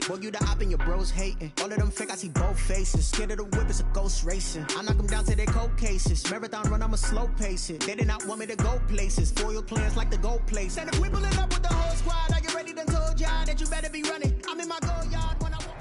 Boy, you the op and your bros hating. All of them fake, I see both faces. Scared of the whip, it's a ghost racing. I knock them down to their cold cases. Marathon run, I'ma slow pace it. They did not want me to go places. Foil plans like the gold place. And if we pulling up with the whole squad, I get ready to told y'all that you better be running. I'm in my goal yard when I walk.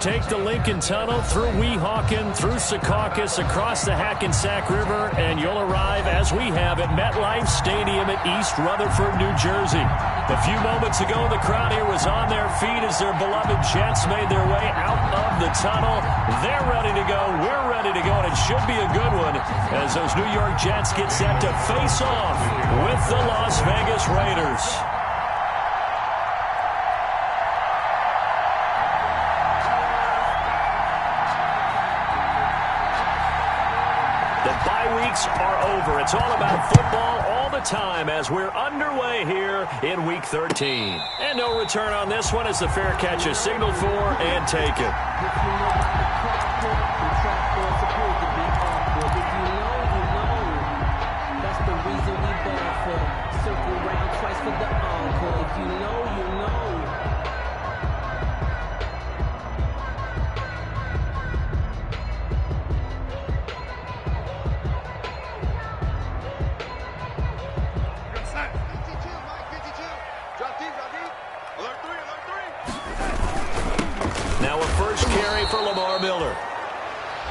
Take the Lincoln Tunnel through Weehawken, through Secaucus, across the Hackensack River, and you'll arrive, as we have, at MetLife Stadium at East Rutherford, New Jersey. A few moments ago, the crowd here was on their feet as their beloved Jets made their way out of the tunnel. They're ready to go. We're ready to go, and it should be a good one as those New York Jets get set to face off with the Las Vegas Raiders. Are over. It's all about football all the time as we're underway here in Week 13. And no return on this one as the fair catch is signaled for and taken. That's the reason we ball for. Circle round twice for the encore. If you know, you know. Now a first carry for Lamar Miller.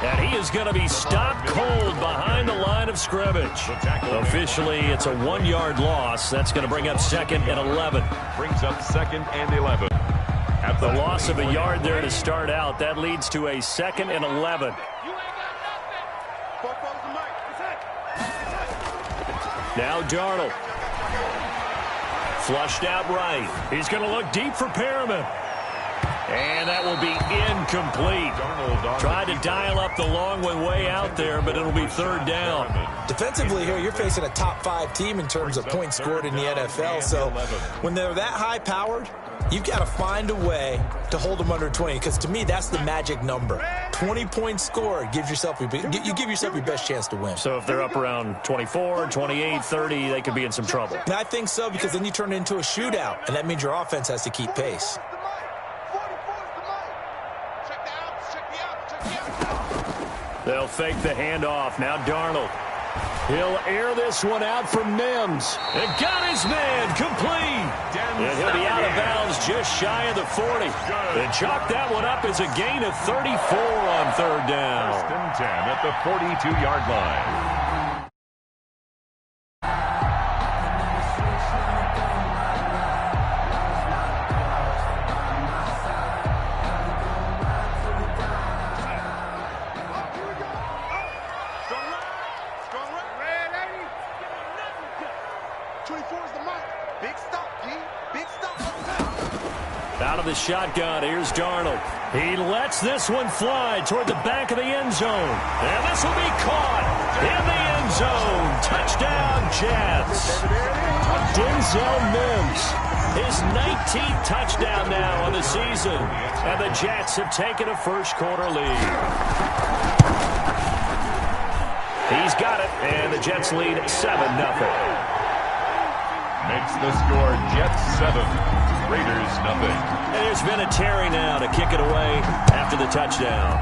And he is going to be stopped cold behind the line of scrimmage. Officially, it's a 1-yard loss. That's going to bring up 2nd and 11. Brings up 2nd and 11. At the loss of a yard there to start out, that leads to a 2nd and 11. Now Darnold. Flushed out right. He's going to look deep for Perriman. And that will be incomplete. Tried to dial up the long one way out there, but it'll be 3rd down. Defensively here, you're facing a top 5 team in terms of points scored in the NFL. So when they're that high-powered, you've got to find a way to hold them under 20. Because to me, that's the magic number. 20 points scored gives yourself you give yourself your best chance to win. So if they're up around 24, 28, 30, they could be in some trouble. And I think so, because then you turn it into a shootout, and that means your offense has to keep pace. They'll fake the handoff. Now Darnold. He'll air this one out for Mims. And got his man complete. And he'll be out of bounds just shy of the 40. And chalk that one up as a gain of 34 on 3rd down. 1st and 10 at the 42-yard line. Out of the shotgun, here's Darnold. He lets this one fly toward the back of the end zone. And this will be caught in the end zone. Touchdown, Jets. Denzel Mims, his 19th touchdown now on the season. And the Jets have taken a first-quarter lead. He's got it, and the Jets lead 7-0. Makes the score Jets 7. Raiders nothing. And there's been a Terry now to kick it away after the touchdown.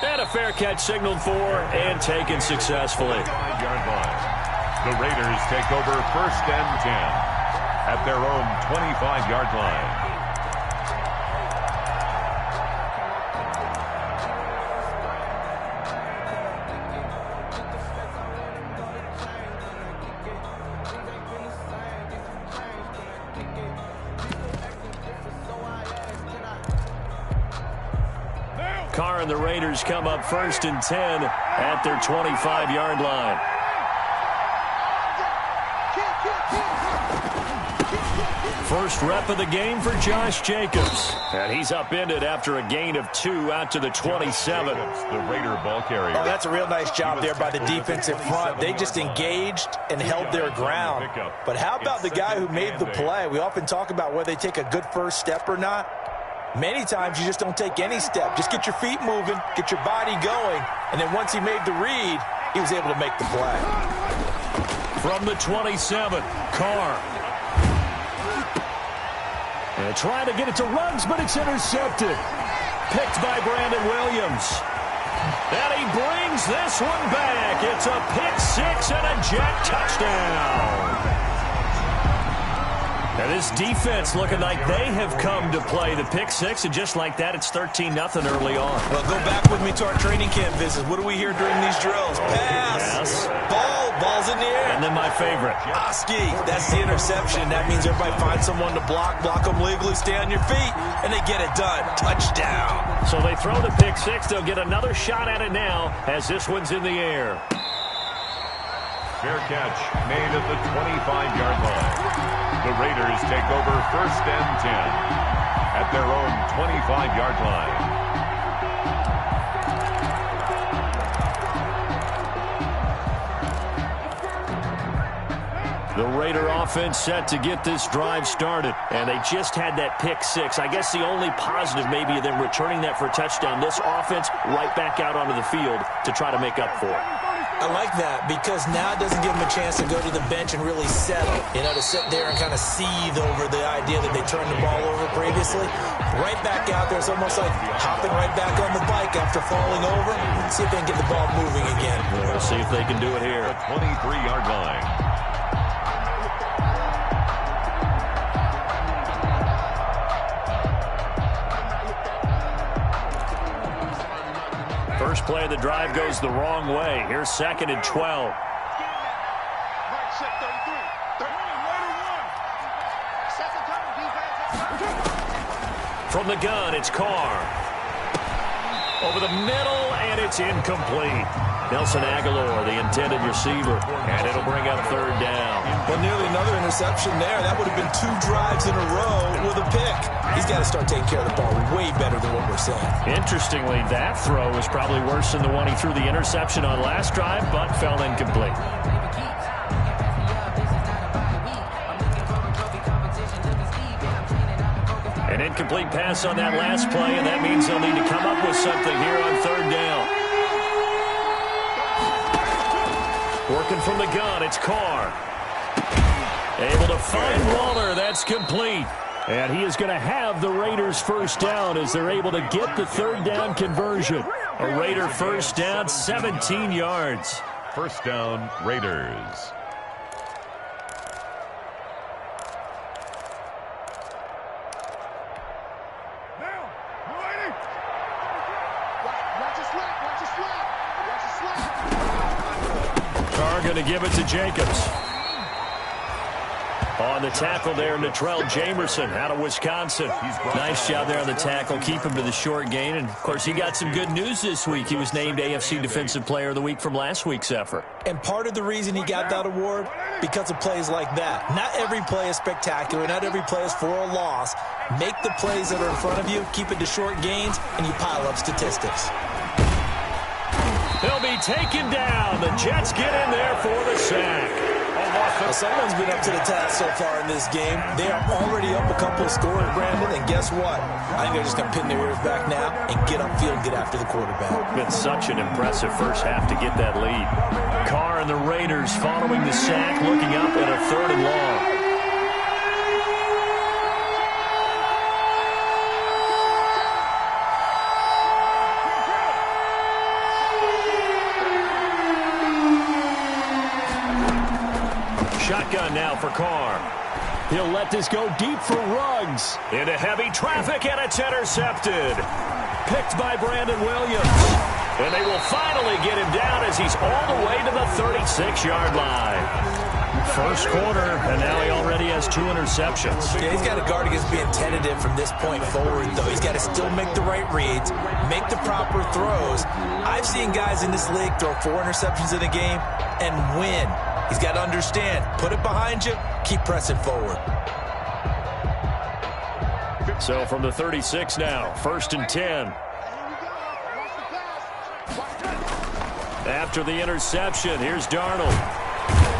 And a fair catch signaled for and taken successfully. 5-yard line. The Raiders take over 1st and 10 at their own 25-yard line. Carr and the Raiders come up 1st and 10 at their 25-yard line. First rep of the game for Josh Jacobs. And he's upended after a gain of 2 out to the 27. The Raider ball carrier. Oh, that's a real nice job there by the defensive front. They just engaged and held their ground. But how about the guy who made the play? We often talk about whether they take a good first step or not. Many times you just don't take any step. Just get your feet moving, get your body going, and then once he made the read, he was able to make the play. From the 27, Carr. And trying to get it to Ruggs, but it's intercepted. Picked by Brandon Williams. And he brings this one back. It's a pick six and a Jet touchdown. And this defense looking like they have come to play the pick six, and just like that, it's 13-0 early on. Well, go back with me to our training camp visits. What do we hear during these drills? Pass. Yes. Ball's in the air. And then my favorite. Oski, that's the interception. That means everybody finds someone to block them legally, stay on your feet, and they get it done. Touchdown. So they throw the pick six. They'll get another shot at it now as this one's in the air. Fair catch made at the 25-yard line. The Raiders take over 1st and 10 at their own 25-yard line. The Raider offense set to get this drive started, and they just had that pick six. I guess the only positive maybe of them returning that for a touchdown. This offense right back out onto the field to try to make up for it. I like that because now it doesn't give them a chance to go to the bench and really settle. You know, to sit there and kind of seethe over the idea that they turned the ball over previously. Right back out there. It's almost like hopping right back on the bike after falling over. See if they can get the ball moving again. We'll see if they can do it here. The 23-yard line. First play of the drive goes the wrong way. Here's 2nd and 12. From the gun, it's Carr. Over the middle, and it's incomplete. Nelson Aguilar, the intended receiver, and it'll bring up 3rd down. Well, nearly another interception there. That would have been 2 drives in a row with a pick. He's got to start taking care of the ball way better than what we're saying. Interestingly, that throw was probably worse than the one he threw the interception on last drive, but fell incomplete. An incomplete pass on that last play, and that means they'll need to come up with something here on 3rd down. Working from the gun, it's Carr. Able to find Waller. That's complete. And he is going to have the Raiders' 1st down as they're able to get the 3rd down conversion. A Raider 1st down, 17 yards. 1st down, Raiders. Carr going to give it to Jacobs. On the tackle there, Natrell Jamerson out of Wisconsin. Nice job there on the tackle. Keep him to the short gain. And, of course, he got some good news this week. He was named AFC Defensive Player of the Week from last week's effort. And part of the reason he got that award, because of plays like that. Not every play is spectacular. Not every play is for a loss. Make the plays that are in front of you, keep it to short gains, and you pile up statistics. He'll be taken down. The Jets get in there for the sack. Well, someone's been up to the task so far in this game. They are already up a couple of scores, Brandon, and guess what? I think they're just going to pin their ears back now and get upfield and get after the quarterback. Been such an impressive first half to get that lead. Carr and the Raiders following the sack, looking up at a 3rd and long. Shotgun now for Carr. He'll let this go deep for Ruggs. Into heavy traffic, and it's intercepted. Picked by Brandon Williams. And they will finally get him down as he's all the way to the 36-yard line. First quarter, and now he already has 2 interceptions. Yeah, he's got to guard against being tentative from this point forward, though. He's got to still make the right reads, make the proper throws. I've seen guys in this league throw 4 interceptions in a game and win. He's got to understand, put it behind you, keep pressing forward. So from the 36 now, 1st and 10. After the interception, here's Darnold.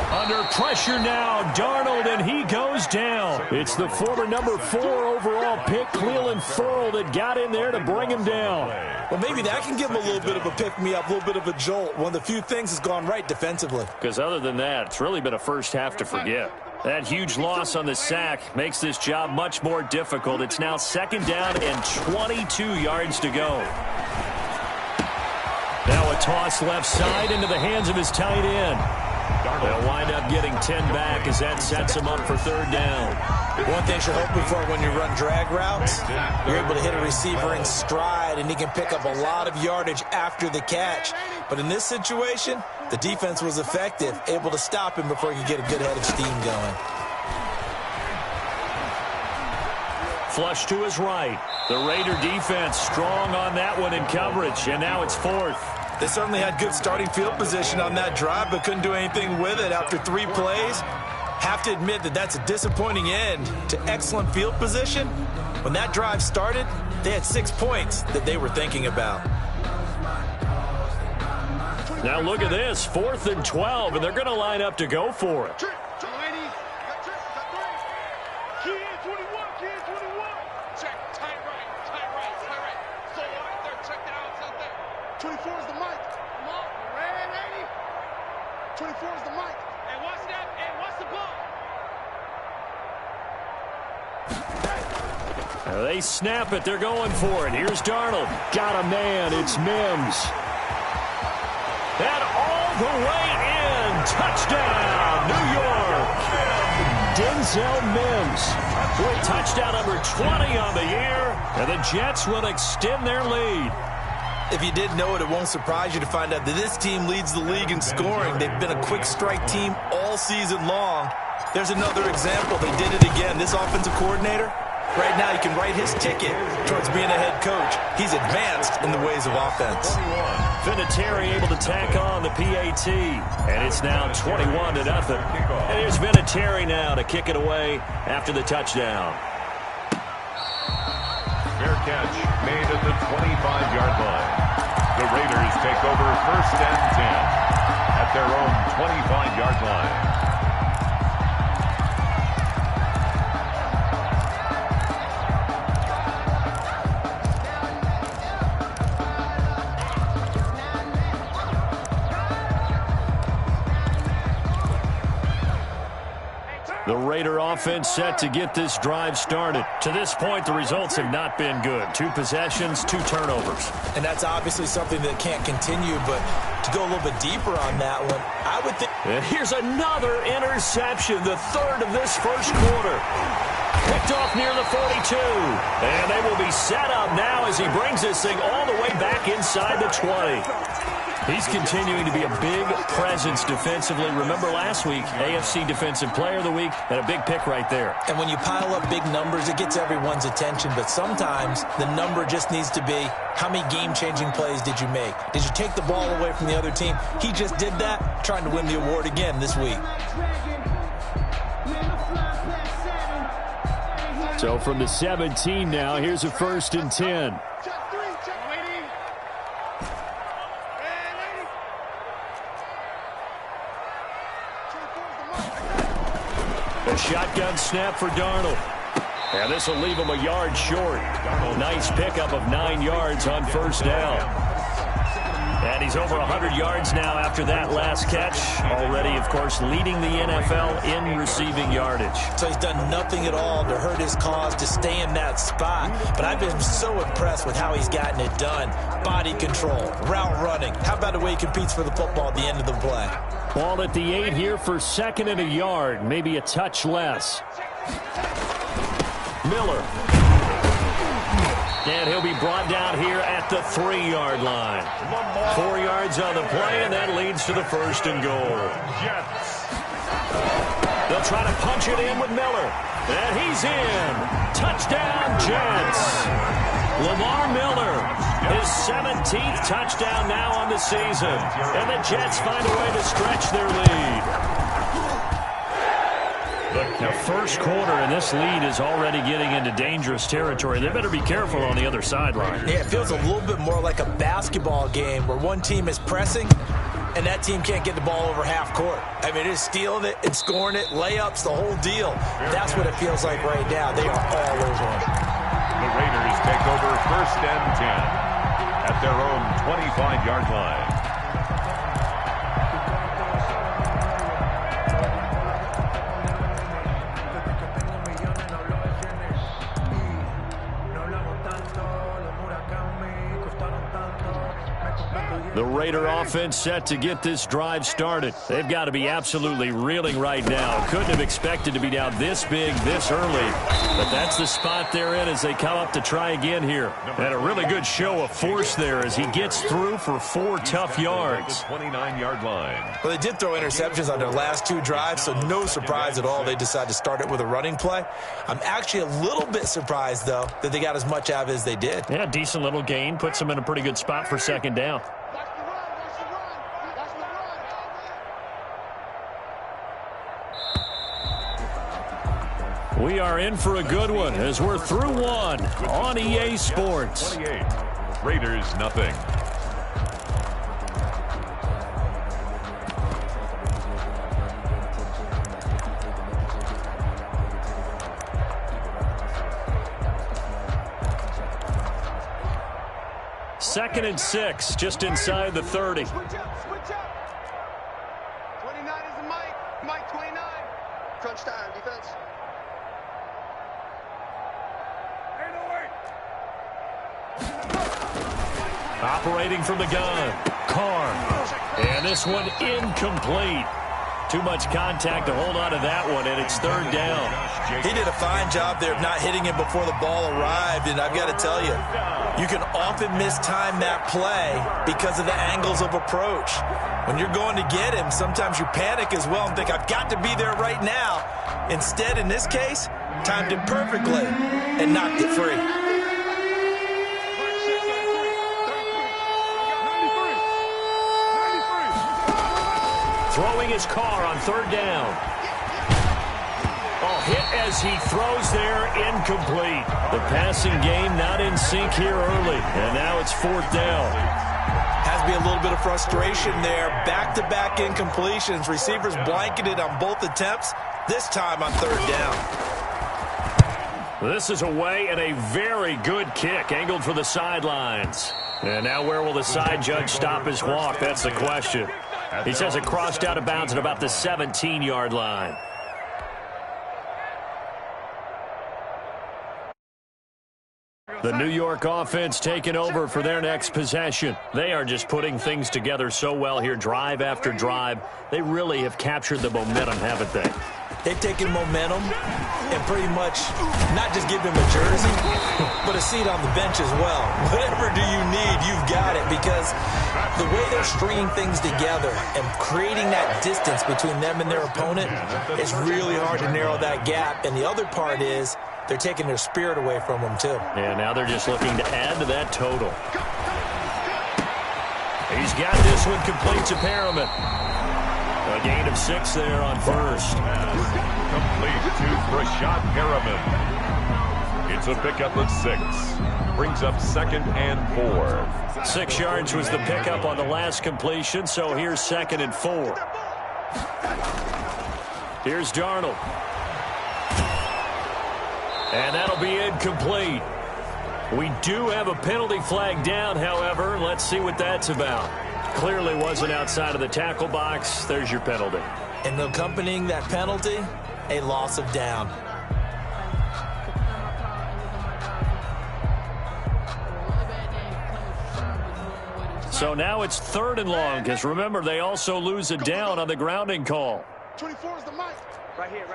Under pressure now, Darnold, and he goes down. It's the former number 4 overall pick, Cleveland Ferrell, that got in there to bring him down. Well, maybe that can give him a little bit of a pick-me-up, a little bit of a jolt. One of the few things has gone right defensively. Because other than that, it's really been a first half to forget. That huge loss on the sack makes this job much more difficult. It's now 2nd down and 22 yards to go. Now a toss left side into the hands of his tight end. They'll wind up getting 10 back as that sets him up for 3rd down. One thing you're hoping for when you run drag routes, you're able to hit a receiver in stride, and he can pick up a lot of yardage after the catch. But in this situation, the defense was effective, able to stop him before he could get a good head of steam going. Flush to his right. The Raider defense strong on that one in coverage, and now it's 4th. They certainly had good starting field position on that drive, but couldn't do anything with it after 3 plays. Have to admit that that's a disappointing end to excellent field position. When that drive started, they had 6 points that they were thinking about. Now look at this, 4th and 12, and they're going to line up to go for it. They snap it. They're going for it. Here's Darnold. Got a man. It's Mims. And all the way in. Touchdown, New York. Denzel Mims with touchdown number 20 on the year. And the Jets will extend their lead. If you didn't know it, it won't surprise you to find out that this team leads the league in scoring. They've been a quick strike team all season long. There's another example. They did it again. This offensive coordinator, right now, he can write his ticket towards being a head coach. He's advanced in the ways of offense. Vinatieri able to tack on the PAT, and it's now 21-0. And here's Vinatieri now to kick it away after the touchdown. Fair catch made at the 25-yard line. The Raiders take over 1st and 10 at their own 25-yard line. The Raider offense set to get this drive started. To this point, the results have not been good. 2 possessions, 2 turnovers. And that's obviously something that can't continue, but to go a little bit deeper on that one, I would think... And here's another interception, the 3rd of this 1st quarter. Picked off near the 42. And they will be set up now as he brings this thing all the way back inside the 20. He's continuing to be a big presence defensively. Remember last week, AFC Defensive Player of the Week, and a big pick right there. And when you pile up big numbers, it gets everyone's attention. But sometimes the number just needs to be, how many game-changing plays did you make? Did you take the ball away from the other team? He just did that, trying to win the award again this week. So from the 17 now, here's a 1st and 10. A shotgun snap for Darnold. And this will leave him a yard short. Nice pickup of 9 yards on 1st down. And he's over 100 yards now after that last catch. Already, of course, leading the NFL in receiving yardage. So he's done nothing at all to hurt his cause, to stay in that spot. But I've been so impressed with how he's gotten it done. Body control, route running. How about the way he competes for the football at the end of the play? Ball at the 8 here for 2nd and a yard, maybe a touch less. Miller. And he'll be brought down here at the 3-yard line. 4 yards on the play, and that leads to the 1st and goal. They'll try to punch it in with Miller. And he's in. Touchdown, Jets. Lamar Miller, his 17th touchdown now on the season. And the Jets find a way to stretch their lead. Now, 1st quarter, and this lead is already getting into dangerous territory. They better be careful on the other sideline. Yeah, it feels a little bit more like a basketball game where one team is pressing and that team can't get the ball over half court. I mean, it's stealing it and scoring it, layups, the whole deal. That's what it feels like right now. They are all over it. The Raiders take over 1st and 10 at their own 25-yard line. The Raider offense set to get this drive started. They've got to be absolutely reeling right now. Couldn't have expected to be down this big this early. But that's the spot they're in as they come up to try again here. And a really good show of force there as he gets through for 4 tough yards. 29-yard line. Well, they did throw interceptions on their last 2 drives, so no surprise at all they decided to start it with a running play. I'm actually a little bit surprised, though, that they got as much out of it as they did. Yeah, decent little gain. Puts them in a pretty good spot for second down. We are in for a good one as we're through one on EA Sports. 28. Raiders nothing. Second and 6, just inside the 30. Switch up. 29 is the Mike. Mike 29. Crunch time, defense. Operating from the gun, Carr. And this one incomplete. Too much contact to hold on to that one, and it's third down. He did a fine job there of not hitting him before the ball arrived, and I've got to tell you, you can often mistime that play because of the angles of approach. When you're going to get him, sometimes you panic as well and think, I've got to be there right now. Instead, in this case, timed it perfectly and knocked it free. Throwing his car on third down. Oh, hit as he throws there, incomplete. The passing game not in sync here early, and now it's fourth down. Has to be a little bit of frustration there. Back-to-back incompletions. Receivers blanketed on both attempts, this time on third down. This is away and a very good kick, angled for the sidelines. And now where will the side judge stop his walk? That's the question. He says it crossed out of bounds at about the 17-yard line. The New York offense taking over for their next possession. They are just putting things together so well here, drive after drive. They really have captured the momentum, haven't they? They've taken momentum and pretty much not just give him a jersey, but a seat on the bench as well. Whatever do you need, you've got it, because the way they're stringing things together and creating that distance between them and their opponent, it's really hard to narrow that gap. And the other part is they're taking their spirit away from them, too. And now they're just looking to add to that total. He's got this one complete to Perriman. A gain of 6 there on first. Complete to Rashad Perriman. It's a pickup of 6. Brings up second and 4. 6 yards was the pickup on the last completion, so here's second and 4. Here's Darnold. And that'll be incomplete. We do have a penalty flag down, however. Let's see what that's about. Clearly wasn't outside of the tackle box. There's your penalty. And accompanying that penalty, a loss of down. So now it's third and long, because remember, they also lose a down on the grounding call. 24 is the mic. Right here.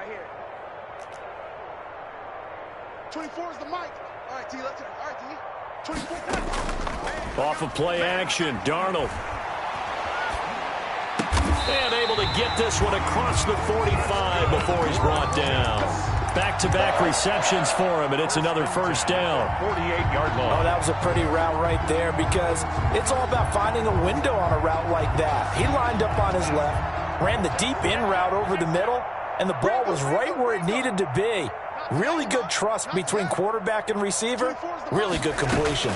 24 is the mic. All right, T, let's go. All right, T. 24. Off of play action, Darnold. And able to get this one across the 45 before he's brought down. Back-to-back receptions for him, and it's another first down. 48-yard line. Oh, that was a pretty route right there, because it's all about finding a window on a route like that. He lined up on his left, ran the deep in route over the middle, and the ball was right where it needed to be. Really good trust between quarterback and receiver. Really good completion.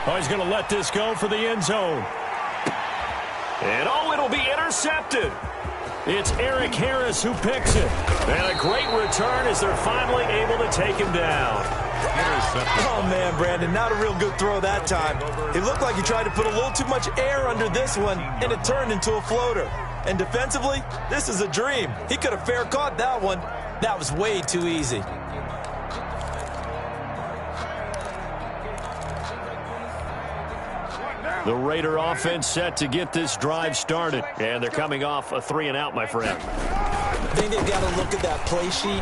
Oh, he's going to let this go for the end zone. And, oh, it'll be intercepted. It's Eric Harris who picks it. And a great return as they're finally able to take him down. Oh, man, Brandon, not a real good throw that time. It looked like he tried to put a little too much air under this one, and it turned into a floater. And defensively, this is a dream. He could have fair caught that one. That was way too easy. The Raider offense set to get this drive started. And they're coming off a 3-and-out, my friend. I think they've got to look at that play sheet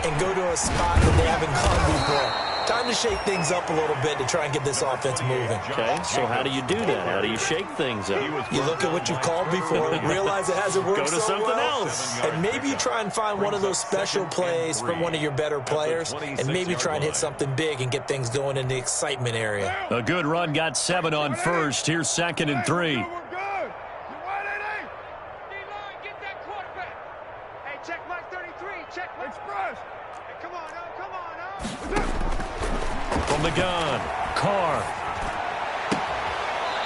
and go to a spot that they haven't gone before. Time to shake things up a little bit to try and get this offense moving. Okay, so how do you do that? How do you shake things up? You look at what you've called before, realize it hasn't worked Go to so something well, else. and maybe you try and find one of those special plays from one of your better players, and maybe try and hit something big and get things going in the excitement area. A good run got 7 on first. Here's 2nd and 3. From the gun, Carr.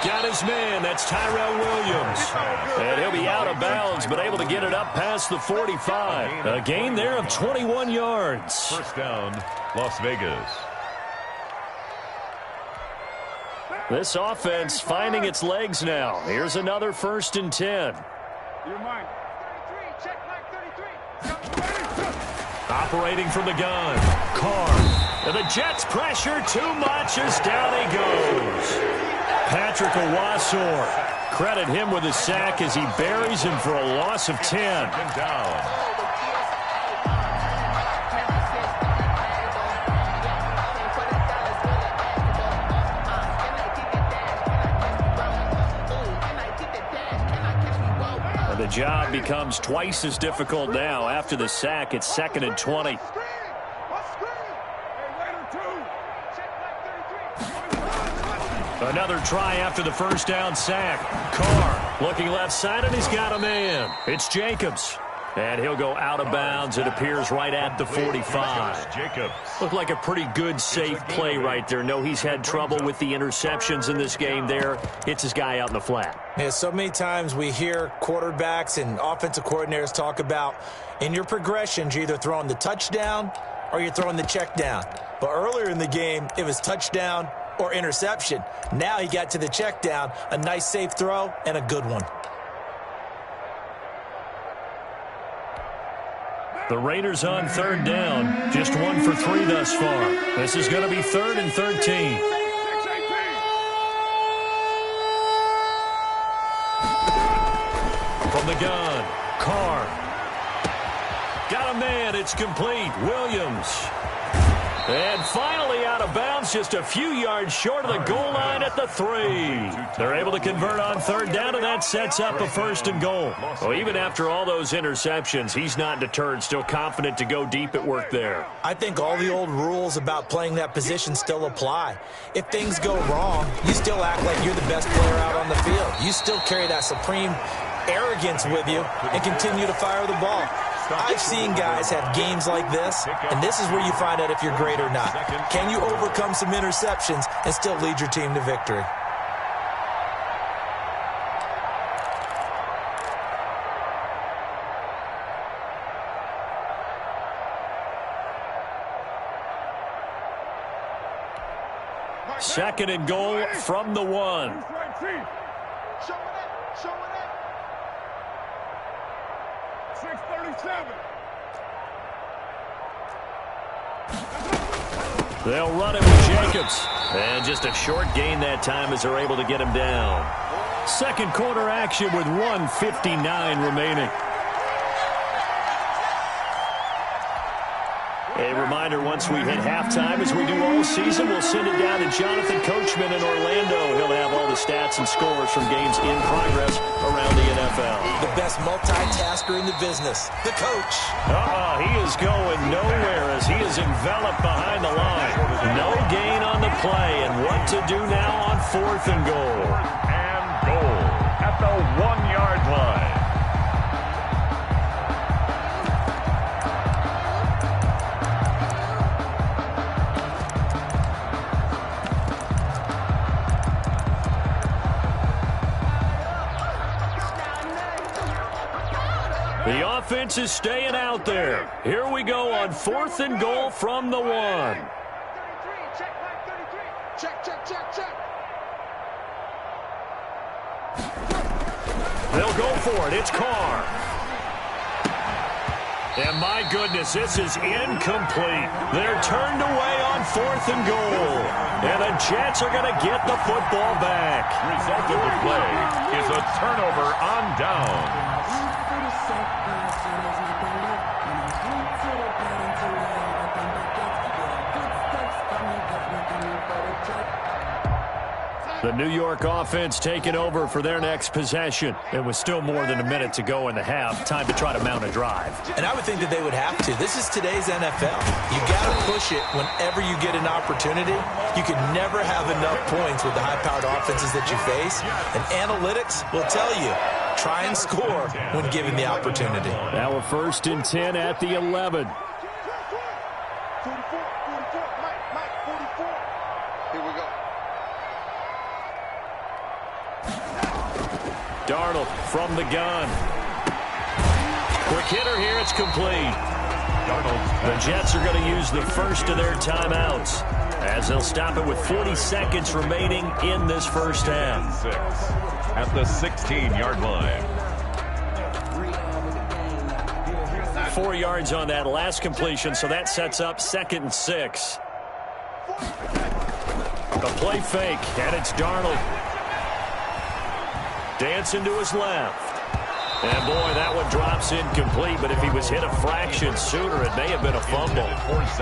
Got his man. That's Tyrell Williams. And he'll be out of bounds, but able to get it up past the 45. A gain there of 21 yards. First down, Las Vegas. This offense finding its legs now. Here's another 1st and 10. Operating from the gun, Carr. And the Jets pressure too much as down he goes. Patrick Owasor, credit him with a sack as he buries him for a loss of 10. Down. And the job becomes twice as difficult now. After the sack, it's 2nd and 20. Another try after the first down sack. Carr looking left side, and he's got a man. It's Jacobs. And he'll go out of bounds, it appears, right at the 45. Jacobs. Looked like a pretty good, safe play right there. No, he's had trouble with the interceptions in this game there. Hits his guy out in the flat. Yeah, so many times we hear quarterbacks and offensive coordinators talk about in your progressions, you're either throwing the touchdown or you're throwing the check down. But earlier in the game, it was touchdown or interception. Now he got to the check down, a nice safe throw, and a good one. The Raiders on 3rd down. Just 1 for 3 thus far. This is going to be 3rd and 13. From the gun, Carr. Got a man. It's complete. Williams. And finally out of bounds, just a few yards short of the goal line at the 3. They're able to convert on 3rd down, and that sets up a 1st and goal. Well, even after all those interceptions, he's not deterred, still confident to go deep at work there. I think all the old rules about playing that position still apply. If things go wrong, you still act like you're the best player out on the field. You still carry that supreme arrogance with you and continue to fire the ball. I've seen guys have games like this, and this is where you find out if you're great or not. Can you overcome some interceptions and still lead your team to victory? Second and goal from the 1. They'll run it with Jacobs. And just a short gain that time as they're able to get him down. Second quarter action with 1:59 remaining. A reminder, once we hit halftime, as we do all season, we'll send it down to Jonathan Coachman in Orlando. He'll have all the stats and scores from games in progress around the NFL. The best multitasker in the business, the coach. He is going nowhere as he is enveloped behind the line. No gain on the play, and what to do now on 4th and goal. And goal at the 1-yard line. The offense is staying out there. Here we go on 4th and goal from the 1. 33, check, check. They'll go for it. It's Carr. And my goodness, this is incomplete. They're turned away on 4th and goal. And the Jets are going to get the football back. Result of the play is a turnover on down. The New York offense taking over for their next possession. It was still more than a minute to go in the half. Time to try to mount a drive. And I would think that they would have to. This is today's NFL. You got to push it whenever you get an opportunity. You can never have enough points with the high-powered offenses that you face. And analytics will tell you, try and score when given the opportunity. Now a 1st and 10 at the 11. 44, Mike, 44. Here we go. Darnold from the gun. Quick hitter here. It's complete. The Jets are going to use the first of their timeouts as they'll stop it with 40 seconds remaining in this first half. At the 16-yard line. 4 yards on that last completion, so that sets up 2nd and 6. A play fake, and it's Darnold. Dancing to his left. And, boy, that one drops incomplete, but if he was hit a fraction sooner, it may have been a fumble.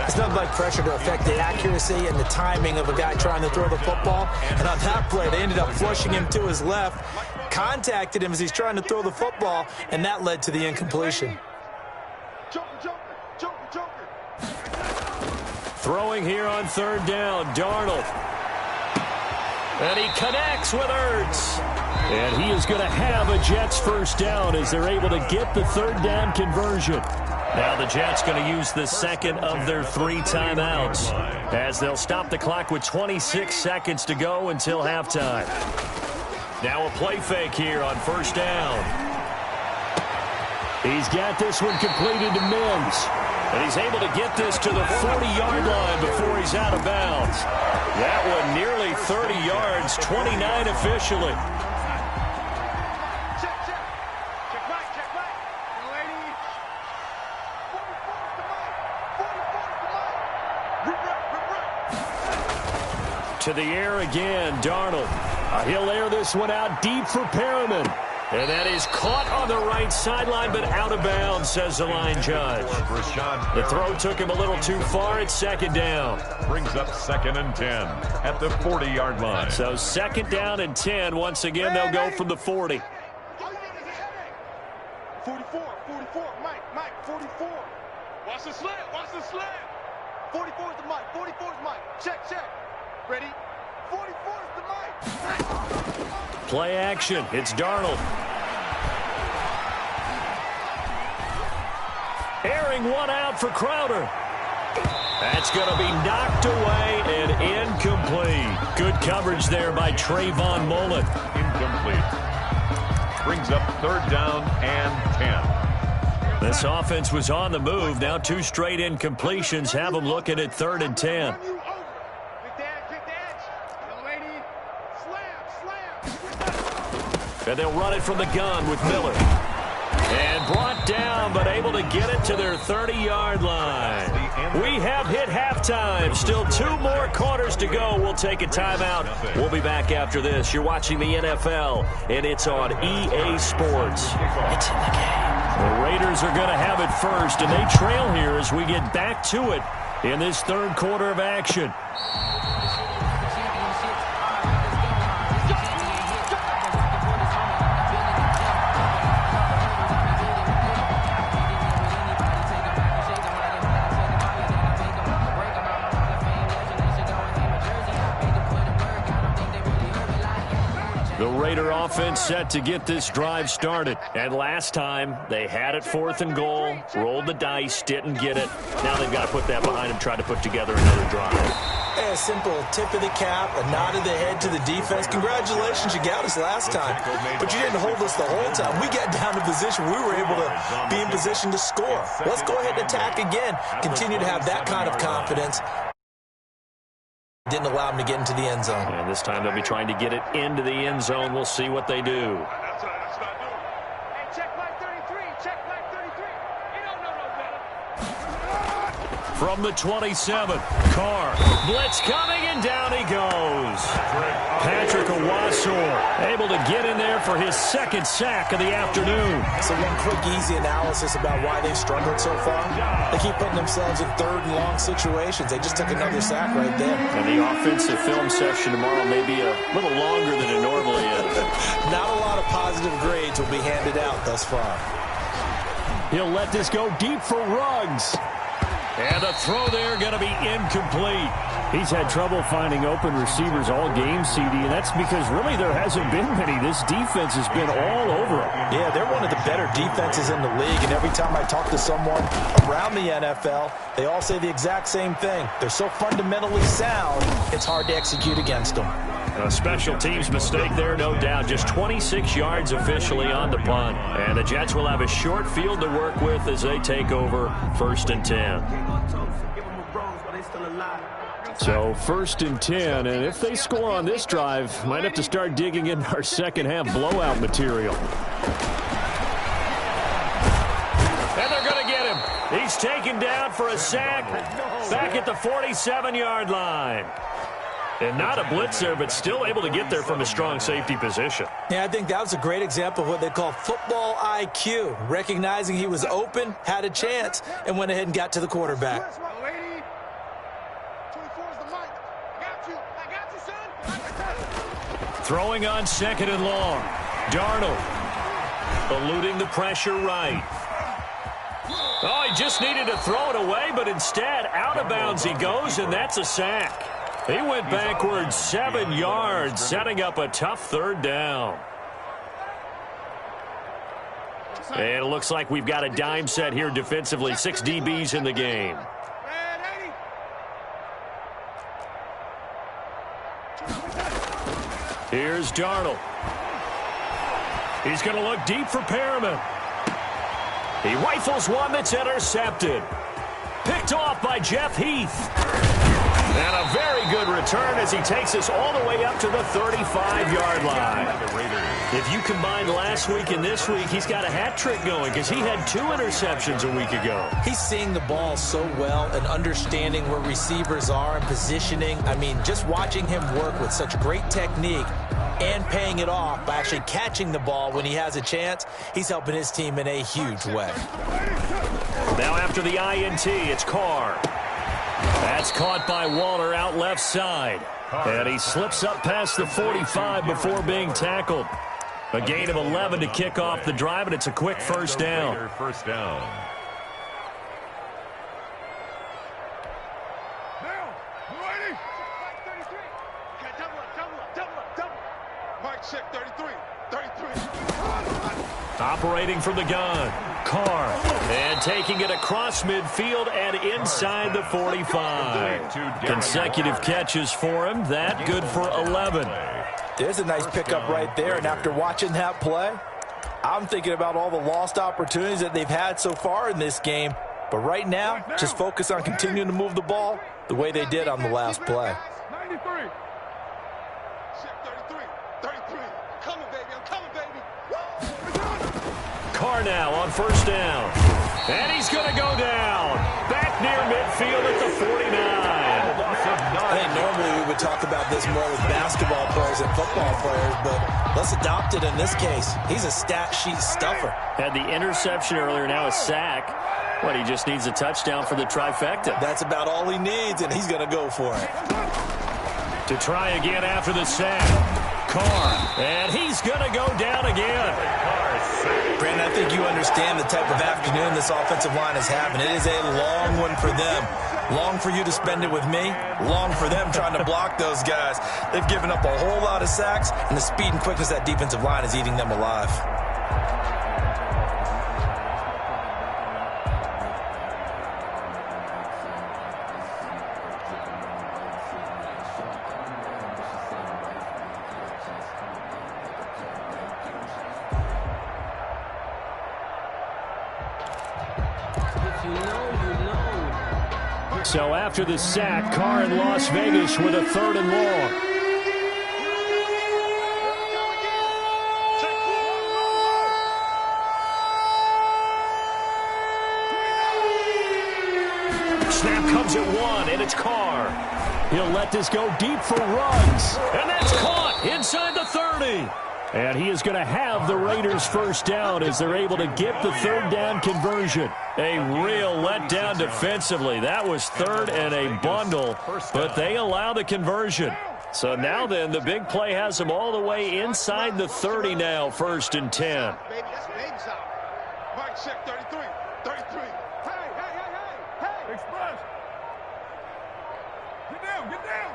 It's nothing like pressure to affect the accuracy and the timing of a guy trying to throw the football. And on that play, they ended up flushing him to his left, contacted him as he's trying to throw the football, and that led to the incompletion. Joker. Throwing here on 3rd down, Darnold. And he connects with Ertz. And he is going to have a Jets first down as they're able to get the 3rd down conversion. Now the Jets going to use the second of their 3 timeouts as they'll stop the clock with 26 seconds to go until halftime. Now a play fake here on 1st down. He's got this one completed to Mims. And he's able to get this to the 40-yard line before he's out of bounds. That one nearly 30 yards, 29 officially. To the air again, Darnold. He'll air this one out deep for Perriman. And that is caught on the right sideline, but out of bounds, says the line judge. The throw took him a little too far. It's 2nd down. Brings up 2nd and 10 at the 40-yard line. So 2nd down and 10. Once again, they'll go from the 40. 44, Mike, 44. Watch the slant. 44 is the Mike, 44 is Mike. Check. Ready? 44 is the Mike. Play action. It's Darnold. Airing one out for Crowder. That's going to be knocked away and incomplete. Good coverage there by Trayvon Mullen. Incomplete. Brings up 3rd down and 10. This offense was on the move. Now 2 straight incompletions have them looking at 3rd and 10. And they'll run it from the gun with Miller. And brought down, but able to get it to their 30-yard line. We have hit halftime. Still 2 more quarters to go. We'll take a timeout. We'll be back after this. You're watching the NFL, and it's on EA Sports. It's in the game. The Raiders are going to have it first, and they trail here as we get back to it in this 3rd quarter of action. The Raider offense set to get this drive started. And last time, they had it 4th and goal, rolled the dice, didn't get it. Now they've got to put that behind them, try to put together another drive. A simple tip of the cap, a nod of the head to the defense. Congratulations, you got us last time. But you didn't hold us the whole time. We got down to position. We were able to be in position to score. Let's go ahead and attack again. Continue to have that kind of confidence. Didn't allow him to get into the end zone. And this time they'll be trying to get it into the end zone. We'll see what they do. Hey, check Mike 33. Check Mike 33. He don't know no better. From the 27, Carr. Blitz coming, and down he goes. Patrick Owasor able to get in there for his second sack of the afternoon. So one quick, easy analysis about why they struggled so far. They keep putting themselves in third and long situations. They just took another sack right there. And the offensive film session tomorrow may be a little longer than it normally is. Not a lot of positive grades will be handed out thus far. He'll let this go deep for Ruggs. And the throw there going to be incomplete. He's had trouble finding open receivers all game, CD, and that's because really there hasn't been many. This defense has been all over him. Yeah, they're one of the better defenses in the league, and every time I talk to someone around the NFL, they all say the exact same thing. They're so fundamentally sound, it's hard to execute against them. A special teams mistake there, no doubt. Just 26 yards officially on the punt. And the Jets will have a short field to work with as they take over 1st and 10. So 1st and 10, and if they score on this drive, might have to start digging in our second half blowout material. And they're going to get him. He's taken down for a sack back at the 47-yard line. And not a blitzer, but still able to get there from a strong safety position. Yeah, I think that was a great example of what they call football IQ. Recognizing he was open, had a chance, and went ahead and got to the quarterback. Throwing on 2nd and long. Darnold eluding the pressure right. Oh, he just needed to throw it away, but instead out of bounds he goes, and that's a sack. He went backwards 7 yards, setting up a tough 3rd down. And it looks like we've got a dime set here defensively. 6 DBs in the game. Here's Darnold. He's going to look deep for Perriman. He rifles one that's intercepted. Picked off by Jeff Heath. And a very good return as he takes us all the way up to the 35-yard line. If you combine last week and this week, he's got a hat trick going because he had 2 interceptions a week ago. He's seeing the ball so well and understanding where receivers are and positioning. I mean, just watching him work with such great technique and paying it off by actually catching the ball when he has a chance, he's helping his team in a huge way. Now after the INT, it's Carr. That's caught by Waller out left side. And he slips up past the 45 before being tackled. A gain of 11 to kick off the drive, and it's a quick first down. First down. Check 33. Operating from the gun. Carr. And taking it across midfield and inside the 45. Consecutive catches for him. That good for 11. There's a nice pickup right there. And after watching that play, I'm thinking about all the lost opportunities that they've had so far in this game. But right now, just focus on continuing to move the ball the way they did on the last play. 93. Check 33. Coming, baby. I'm coming, baby. Carr now on first down. And he's going to go down. Back near midfield at the 49. I think normally we would talk about this more with basketball players and football players, but let's adopt it in this case. He's a stat sheet stuffer. Had the interception earlier, now a sack. What, he just needs a touchdown for the trifecta. That's about all he needs, and he's going to go for it. To try again after the sack. Carr. And he's going to go down again. Brandon, I think you understand the type of afternoon this offensive line is having. It is a long one for them. Long for you to spend it with me. Long for them trying to block those guys. They've given up a whole lot of sacks, and the speed and quickness of that defensive line is eating them alive. So after the sack, Carr in Las Vegas with a 3rd and long. Snap comes at one, and it's Carr. He'll let this go deep for Ruggs. And that's caught inside the 30. And he is going to have the Raiders first down as they're able to get the third down conversion. A real letdown defensively. That was third and a bundle, but they allow the conversion. So now then, the big play has them all the way inside the 30 now, 1st and 10. Baby, that's baby shot. Mike, check 33. 33. Hey. Express. Get down.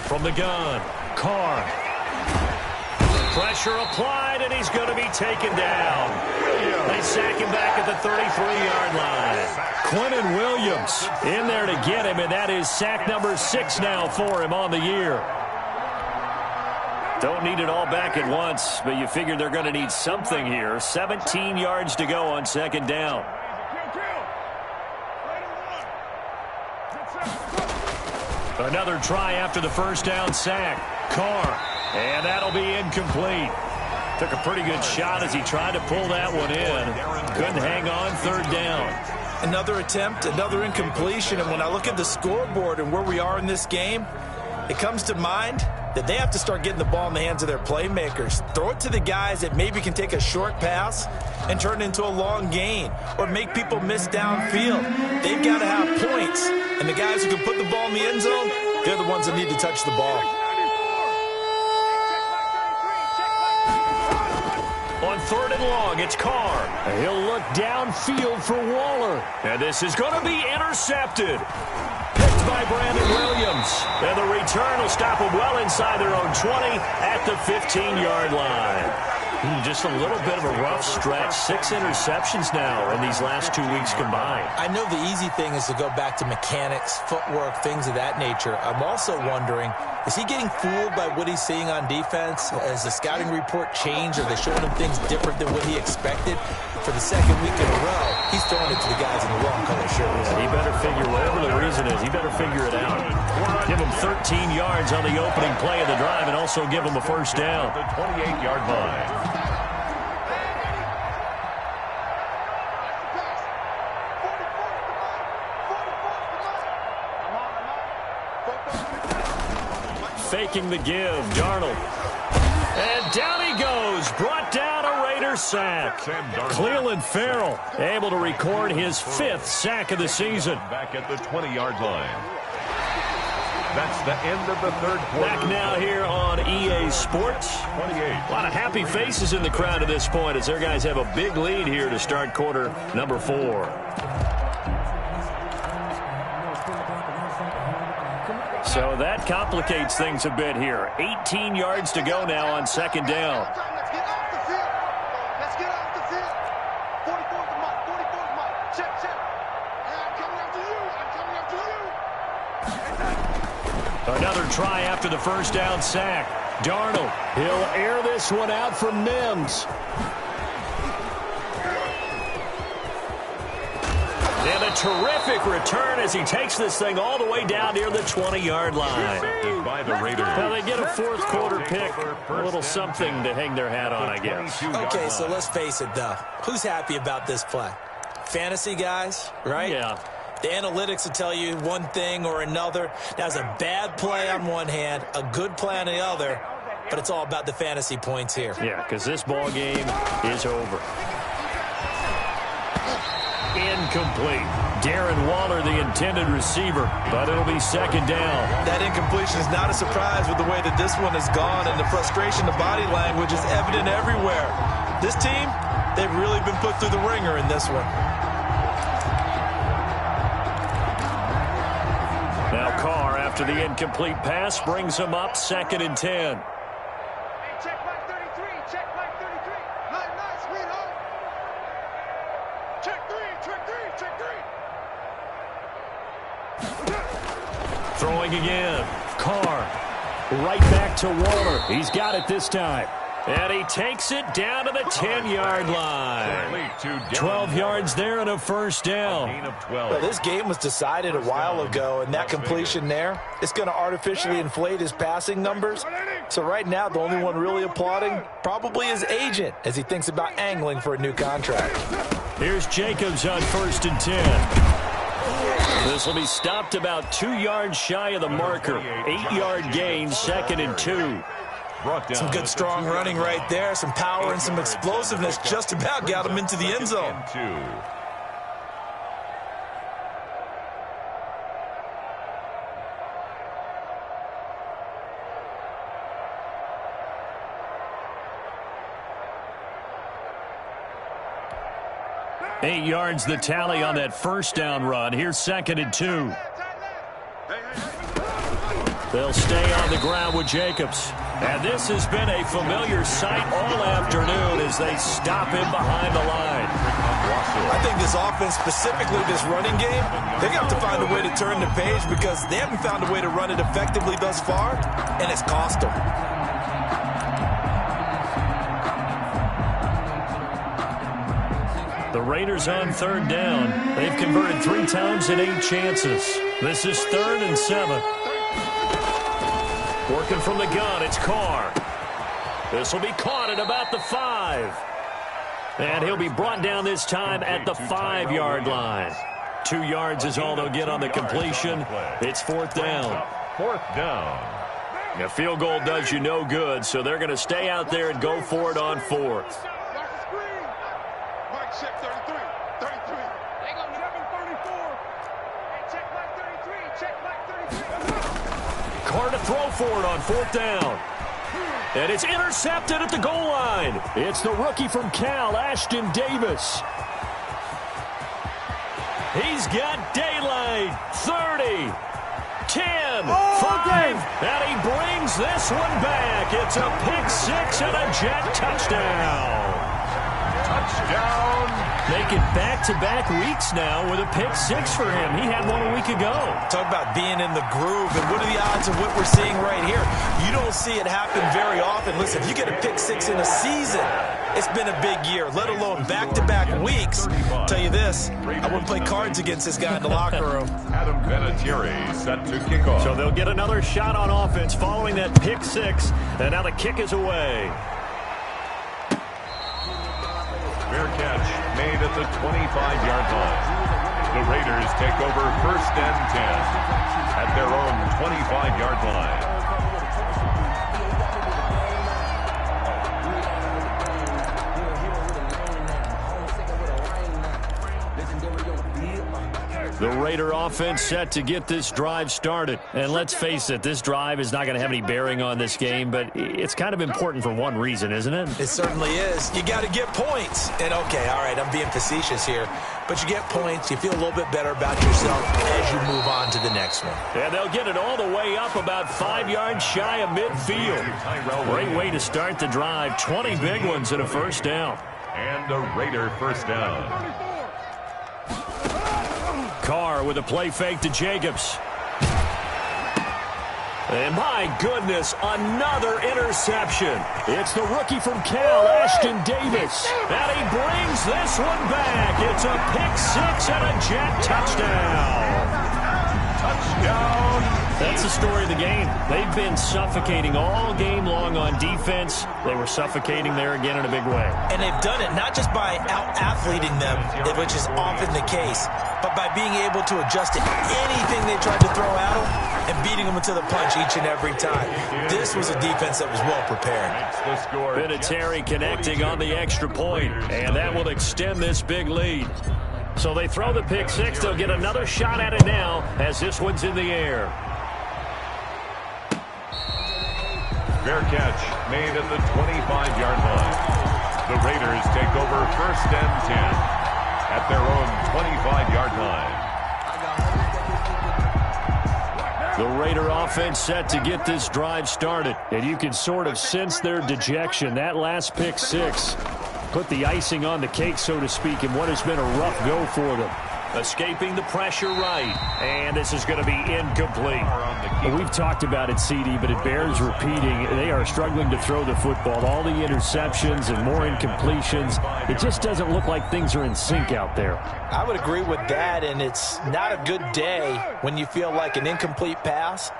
From the gun, Carr. Pressure applied, and he's going to be taken down. They sack him back at the 33-yard line. Quentin Williams in there to get him, and that is sack number 6 now for him on the year. Don't need it all back at once, but you figure they're going to need something here. 17 yards to go on 2nd down. Another try after the first down sack. Carr. And that'll be incomplete. Took a pretty good shot as he tried to pull that one in. Couldn't hang on 3rd down. Another attempt, another incompletion. And when I look at the scoreboard and where we are in this game, it comes to mind that they have to start getting the ball in the hands of their playmakers. Throw it to the guys that maybe can take a short pass and turn it into a long gain or make people miss downfield. They've got to have points. And the guys who can put the ball in the end zone, they're the ones that need to touch the ball. On 3rd and long, it's Carr. He'll look downfield for Waller. And this is going to be intercepted. Picked by Brandon Williams. And the return will stop them well inside their own 20 at the 15-yard line. Just a little bit of a rough stretch. 6 interceptions now in these last 2 weeks combined. I know the easy thing is to go back to mechanics, footwork, things of that nature. I'm also wondering, is he getting fooled by what he's seeing on defense? Has the scouting report changed? Are they showing him things different than what he expected? For the 2nd week in a row, he's throwing it to the guys in the wrong color shirts. Yeah, he better figure, whatever the reason is, he better figure it out. Give him 13 yards on the opening play of the drive and also give him a first down. The 28-yard line. Faking the give, Darnold. And down he goes, brought down a Raider sack. Cleveland Farrell able to record his 5th sack of the season. Back at the 20-yard line. That's the end of the 3rd quarter. Back now here on EA Sports. 28. A lot of happy faces in the crowd at this point as their guys have a big lead here to start quarter number 4. So that complicates things a bit here. 18 yards to go now on 2nd down. Let's get off the field. Let's get off the field. 44's the mic. 44's the mic. Check. I'm coming after you. Another try after the first down sack. Darnold, he'll air this one out for Mims. And a terrific return as he takes this thing all the way down near the 20-yard line. By the Raiders. Well, they get a 4th quarter pick. A little something to hang their hat on, I guess. Okay, so let's face it, though. Who's happy about this play? Fantasy guys, right? Yeah. The analytics will tell you one thing or another. That's a bad play on one hand, a good play on the other, but it's all about the fantasy points here. Yeah, because this ball game is over. Incomplete. Darren Waller, the intended receiver, but it'll be 2nd down. That incompletion is not a surprise with the way that this one has gone, and the frustration, the body language is evident everywhere. This team, they've really been put through the ringer in this one. Now Carr, after the incomplete pass, brings him up 2nd and 10. Check Mike 33. Check Mike 33. Nice, sweetheart. Check 3. Throwing again. Carr. Right back to Waller. He's got it this time. And he takes it down to the 10-yard line. 12 yards there and a first down. Well, this game was decided a while ago, and that completion there is going to artificially inflate his passing numbers. So right now, the only one really applauding probably his agent as he thinks about angling for a new contract. Here's Jacobs on 1st and 10. This will be stopped about 2 yards shy of the marker. 8-yard gain, 2nd and 2. Some good strong running right there. Some power and some explosiveness. Just about got him into the end zone. 8 yards the tally on that first down run. Here's 2nd and 2. They'll stay on the ground with Jacobs. And this has been a familiar sight all afternoon as they stop him behind the line. I think this offense, specifically this running game, they're going to have to find a way to turn the page because they haven't found a way to run it effectively thus far, and it's cost them. The Raiders on 3rd down. They've converted 3 times in 8 chances. This is 3rd and 7. Working from the gun, it's Carr. This will be caught at about the 5. And he'll be brought down this time at the 5-yard line. 2 yards is all they'll get on the completion. It's 4th down. 4th down. A field goal does you no good, so they're going to stay out there and go for it on 4th. Check 33. 33. They go 734. Hey, check like 33. Check like 33. Carr to throw for it on 4th down. And it's intercepted at the goal line. It's the rookie from Cal, Ashton Davis. He's got daylight. 30. 10. 5. And he brings this one back. It's a pick 6 and a Jet touchdown. Touchdown. Making back-to-back weeks now with a pick 6 for him. He had one a week ago. Talk about being in the groove, and what are the odds of what we're seeing right here? You don't see it happen very often. Listen, if you get a pick 6 in a season, it's been a big year, let alone back-to-back weeks. I'll tell you this, I wouldn't play cards against this guy in the locker room. Adam Vinatieri set to kick off. So they'll get another shot on offense following that pick 6, and now the kick is away. Fair catch made at the 25-yard line. The Raiders take over 1st and 10 at their own 25-yard line. The Raider offense set to get this drive started. And let's face it, this drive is not going to have any bearing on this game, but it's kind of important for one reason, isn't it? It certainly is. You got to get points. And, okay, all right, I'm being facetious here. But you get points, you feel a little bit better about yourself as you move on to the next one. And they'll get it all the way up about 5 yards shy of midfield. Great way to start the drive. 20 big ones and a 1st down. And a Raider 1st down. Carr with a play fake to Jacobs. And my goodness, another interception. It's the rookie from Cal, Ashton Davis. And he brings this one back. It's a pick 6 and a Jet touchdown. Touchdown. That's the story of the game. They've been suffocating all game long on defense. They were suffocating there again in a big way. And they've done it not just by out-athleting them, which is often the case, but by being able to adjust to anything they tried to throw at them and beating them into the punch each and every time. This was a defense that was well prepared. Vinatieri connecting on the extra point, and that will extend this big lead. So they throw the pick 6. They'll get another shot at it now as this one's in the air. Fair catch made at the 25-yard line. The Raiders take over 1st and 10 at their own 25-yard line. The Raider offense set to get this drive started. And you can sort of sense their dejection. That last pick 6 put the icing on the cake, so to speak, in what has been a rough go for them. Escaping the pressure right. And this is going to be incomplete. We've talked about it, CD, but it bears repeating. They are struggling to throw the football. All the interceptions and more incompletions. It just doesn't look like things are in sync out there. I would agree with that, and it's not a good day when you feel like an incomplete pass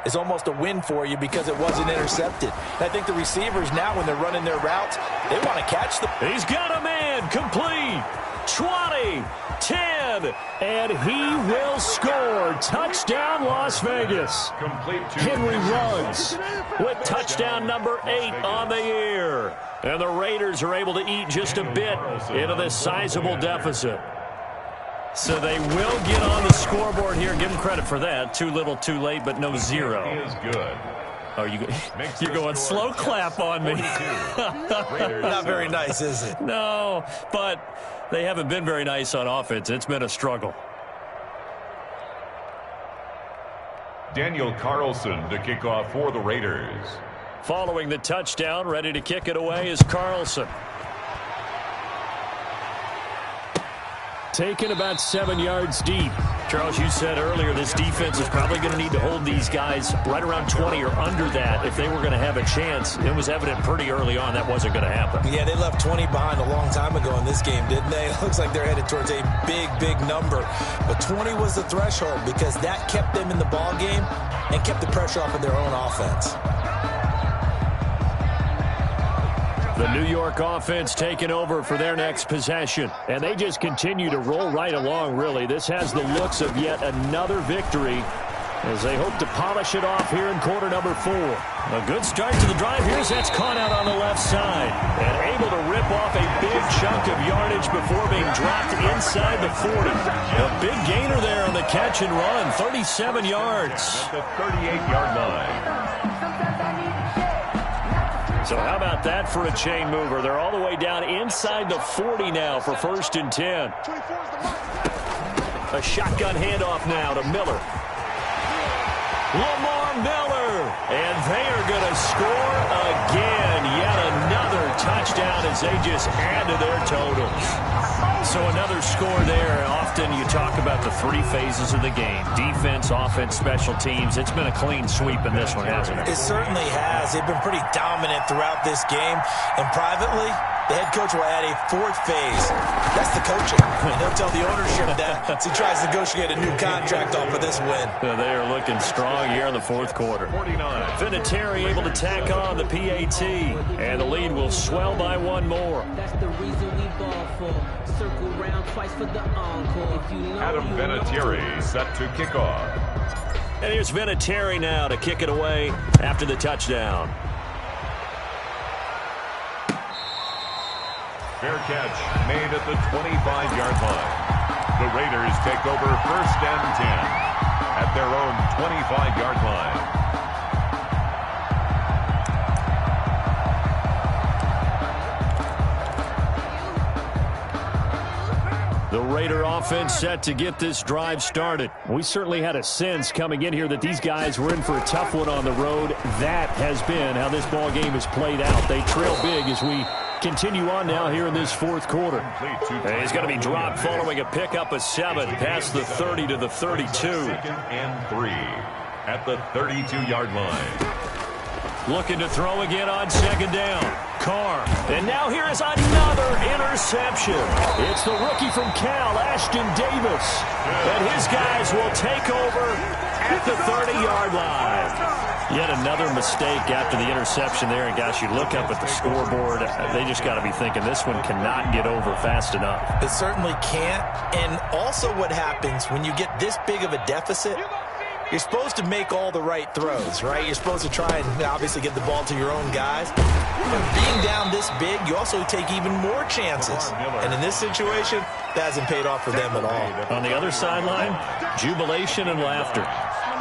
is almost a win for you because it wasn't intercepted. And I think the receivers now, when they're running their routes, they want to catch them. He's got a man complete. 20, 10, and he will score. Touchdown, Las Vegas. Henry Ruggs with touchdown number 8 on the year. And the Raiders are able to eat just a bit into this sizable deficit. So they will get on the scoreboard here. Give them credit for that. Too little, too late, but no zero. Is good. Oh, you're going slow clap on me. Not very nice, is it? No, but they haven't been very nice on offense. It's been a struggle. Daniel Carlson to kick off for the Raiders. Following the touchdown, ready to kick it away is Carlson. Taken about 7 yards deep. Charles, you said earlier this defense is probably going to need to hold these guys right around 20 or under that if they were going to have a chance. It was evident pretty early on that wasn't going to happen. Yeah, they left 20 behind a long time ago in this game, didn't they? It looks like they're headed towards a big, big number. But 20 was the threshold because that kept them in the ball game and kept the pressure off of their own offense. The New York offense taking over for their next possession. And they just continue to roll right along, really. This has the looks of yet another victory as they hope to polish it off here in quarter number 4. A good start to the drive. Here's that's caught out on the left side. And able to rip off a big chunk of yardage before being dropped inside the 40. A big gainer there on the catch and run. 37 yards. At the 38-yard line. So how about that for a chain mover? They're all the way down inside the 40 now for 1st and 10. A shotgun handoff now to Miller. Lamar Miller. And they are going to score again. Yet another touchdown as they just add to their totals. So another score there. Often you talk about the 3 phases of the game. Defense, offense, special teams. It's been a clean sweep in this one, hasn't it? It certainly has. They've been pretty dominant throughout this game. And privately, the head coach will add a 4th phase. That's the coaching. And he'll tell the ownership that as he tries to negotiate a new contract off of this win. They are looking strong here in the 4th quarter. Vinatieri able to tack on the PAT. And the lead will swell by 1 more. That's the reason we ball for. Circle round twice for the encore. If you know, Adam Vinatieri set to kick off. And here's Vinatieri now to kick it away after the touchdown. Fair catch made at the 25-yard line. The Raiders take over 1st and 10 at their own 25-yard line. The Raider offense set to get this drive started. We certainly had a sense coming in here that these guys were in for a tough one on the road. That has been how this ball game has played out. They trail big as we continue on now here in this 4th quarter. And he's going to be dropped following a pickup of 7 past the 30 to the 32. 2nd and 3 at the 32-yard line. Looking to throw again on 2nd down. Carr. And now here is another interception. It's the rookie from Cal, Ashton Davis. And his guys will take over at the 30-yard line. Yet another mistake after the interception there. And, gosh, you look up at the scoreboard. They just got to be thinking this one cannot get over fast enough. It certainly can't. And also what happens when you get this big of a deficit, you're supposed to make all the right throws, right? You're supposed to try and obviously get the ball to your own guys. But being down this big, you also take even more chances. And in this situation, that hasn't paid off for them at all. On the other sideline, jubilation and laughter.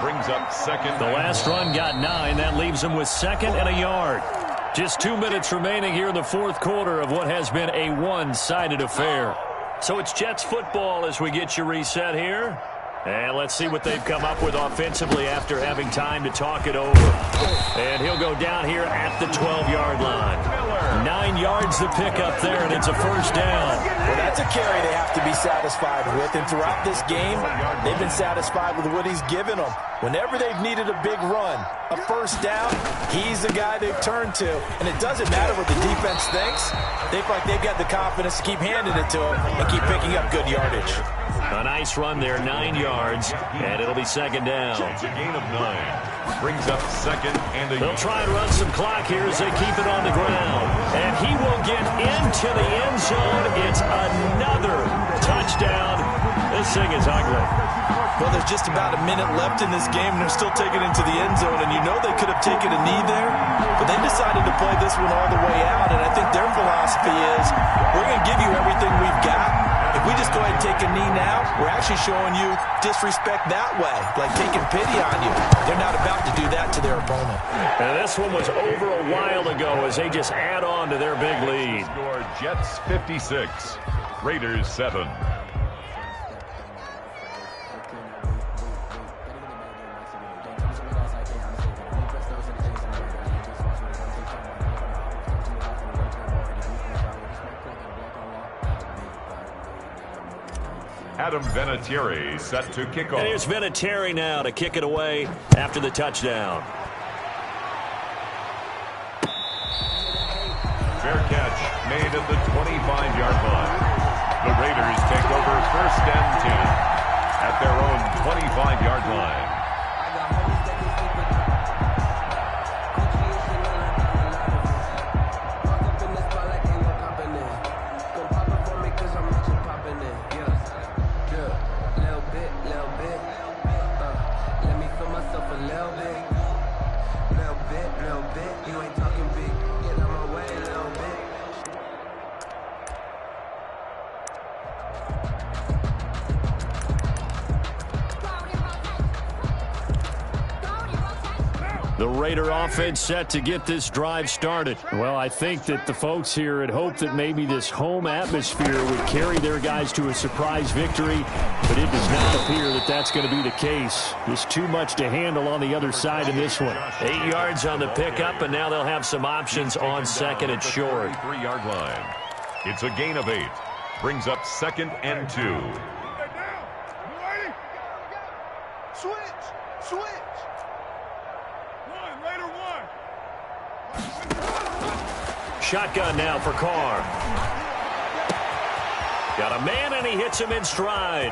Brings up 2nd. The last run got 9. That leaves them with 2nd and a yard. Just 2 minutes remaining here in the 4th quarter of what has been a one-sided affair. So it's Jets football as we get you reset here. And let's see what they've come up with offensively after having time to talk it over. And he'll go down here at the 12-yard line. 9 yards to pick up there, and it's a 1st down. Well, that's a carry they have to be satisfied with. And throughout this game, they've been satisfied with what he's given them. Whenever they've needed a big run, a 1st down, he's the guy they've turned to. And it doesn't matter what the defense thinks. They feel like they've got the confidence to keep handing it to him and keep picking up good yardage. A nice run there, 9 yards, and it'll be second down. It's a gain of 9. Brings up second and a They'll try and run some clock here as they keep it on the ground. And he will get into the end zone. It's another touchdown. This thing is ugly. Well, there's just about a minute left in this game, and they're still taking it into the end zone. And you know they could have taken a knee there, but they decided to play this one all the way out. And I think their philosophy is, we're going to give you everything we've got. If we just go ahead and take a knee now, we're actually showing you disrespect that way, like taking pity on you. They're not about to do that to their opponent. And this one was over a while ago as they just add on to their big lead. Score Jets 56, Raiders 7. Adam Vinatieri set to kick off. And here's Vinatieri now to kick it away after the touchdown. Fair catch made at the 25-yard line. The Raiders take over first and 10 at their own 25-yard line. The Raider offense set to get this drive started. Well, I think that the folks here had hoped that maybe this home atmosphere would carry their guys to a surprise victory, but it does not appear that that's going to be the case. There's too much to handle on the other side of this one. 8 yards on the pickup, and now they'll have some options on second and short. 3-yard line. It's a gain of 8. Brings up second and 2. Switch. Shotgun now for Carr. Got a man, and he hits him in stride.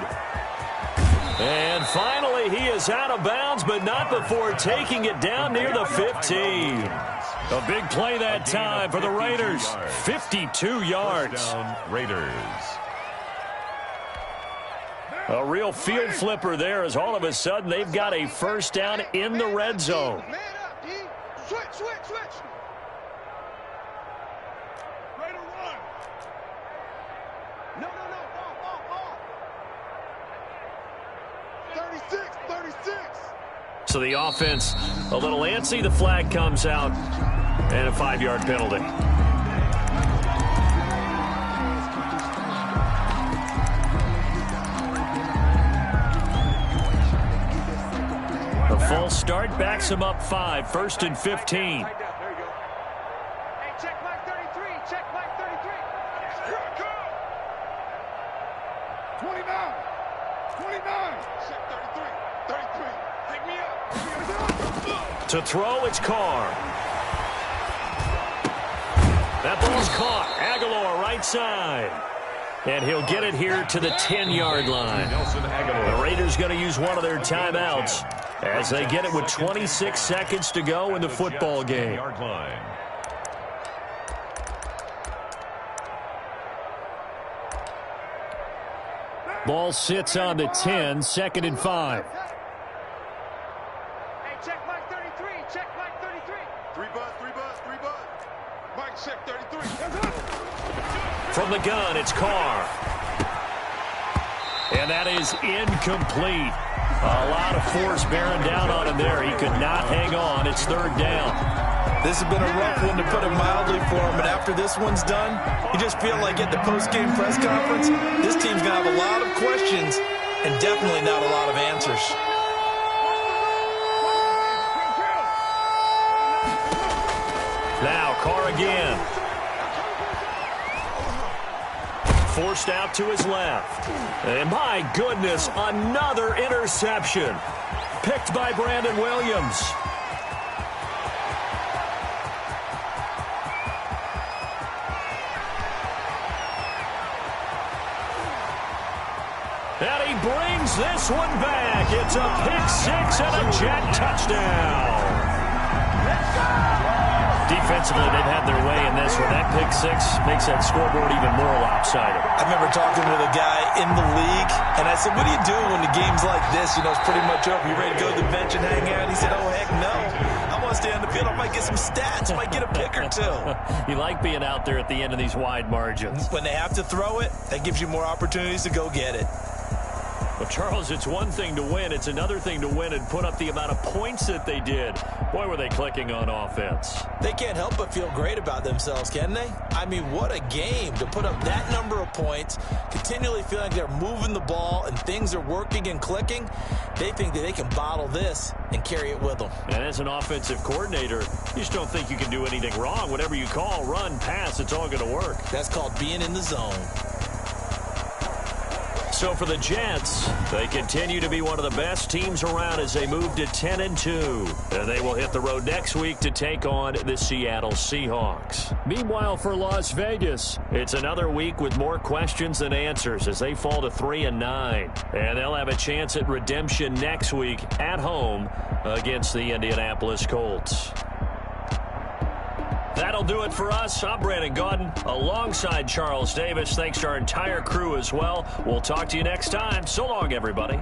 And finally, he is out of bounds, but not before taking it down near the 15. A big play that time for the Raiders. 52 yards. Raiders. A real field flipper there as all of a sudden they've got a first down in the red zone. Man up, D. Switch. Raider run. No. Ball. 36. So the offense a little antsy. The flag comes out and a 5-yard penalty. A false start backs him up 5, 1st and 15. There you go. Hey, check Mike 33. Check Mike 33. Here I come. 29. Check 33. Pick me up. To throw, it's Carr. That ball's caught. Aguilar right side. And he'll get it here to the 10-yard line. The Raiders going to use one of their timeouts as they get it with 26 seconds to go in the football game. Ball sits on the 10, 2nd and 5. Hey, check Mike 33. Check Mike 33. 3 buzz. Mike, check 33. From the gun, it's Carr. And that is incomplete. A lot of force bearing down on him there. He could not hang on. It's 3rd down. This has been a rough one to put it mildly for him, but after this one's done, you just feel like at the post-game press conference, this team's going to have a lot of questions and definitely not a lot of answers. Now Carr again. Forced out to his left. And my goodness, another interception. Picked by Brandon Williams. And he brings this one back. It's a pick-6 and a Jet touchdown. Defensively, they've had their way in this one. That pick-6 makes that scoreboard even more lopsided. I remember talking with a guy in the league, and I said, what do you do when the game's like this? You know, it's pretty much over. You ready to go to the bench and hang out? He said, oh, heck no. I want to stay on the field. I might get some stats. I might get a pick or two. You like being out there at the end of these wide margins. When they have to throw it, that gives you more opportunities to go get it. Well, Charles, it's one thing to win. It's another thing to win and put up the amount of points that they did. Boy, were they clicking on offense. They can't help but feel great about themselves, can they? I mean, what a game to put up that number of points, continually feeling like they're moving the ball and things are working and clicking. They think that they can bottle this and carry it with them. And as an offensive coordinator, you just don't think you can do anything wrong. Whatever you call, run, pass, it's all going to work. That's called being in the zone. So for the Jets, they continue to be one of the best teams around as they move to 10-2. And they will hit the road next week to take on the Seattle Seahawks. Meanwhile, for Las Vegas, it's another week with more questions than answers as they fall to 3-9. And they'll have a chance at redemption next week at home against the Indianapolis Colts. That'll do it for us. I'm Brandon Gaudin alongside Charles Davis. Thanks to our entire crew as well. We'll talk to you next time. So long, everybody.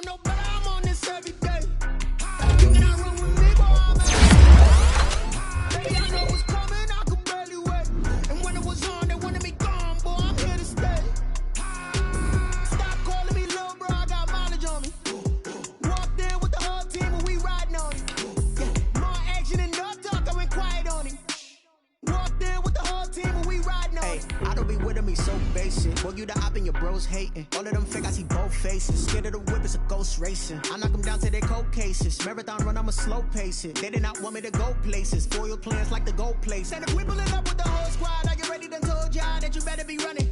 No, but I'm on this every day. You cannot run with me, boy. Baby, I know what's coming, I could barely wait. And when it was on, they wanted me gone, boy, I'm here to stay. Stop calling me little bro, I got mileage on me. Walked in with the whole team and we riding on it. Yeah, more action and no talk, I went quiet on him. Walked in with the whole team and we riding on it. I don't be with me so basic. Boy, you the op and your bros hating. All of them fake, I see both faces. Scared of the whip, it's a ghost racing. I knock them down to their cold cases. Marathon run, I'ma slow pace it. They did not want me to go places. Foil plans like the gold place. And if we pulling up with the whole squad, I get ready, done told y'all that you better be running.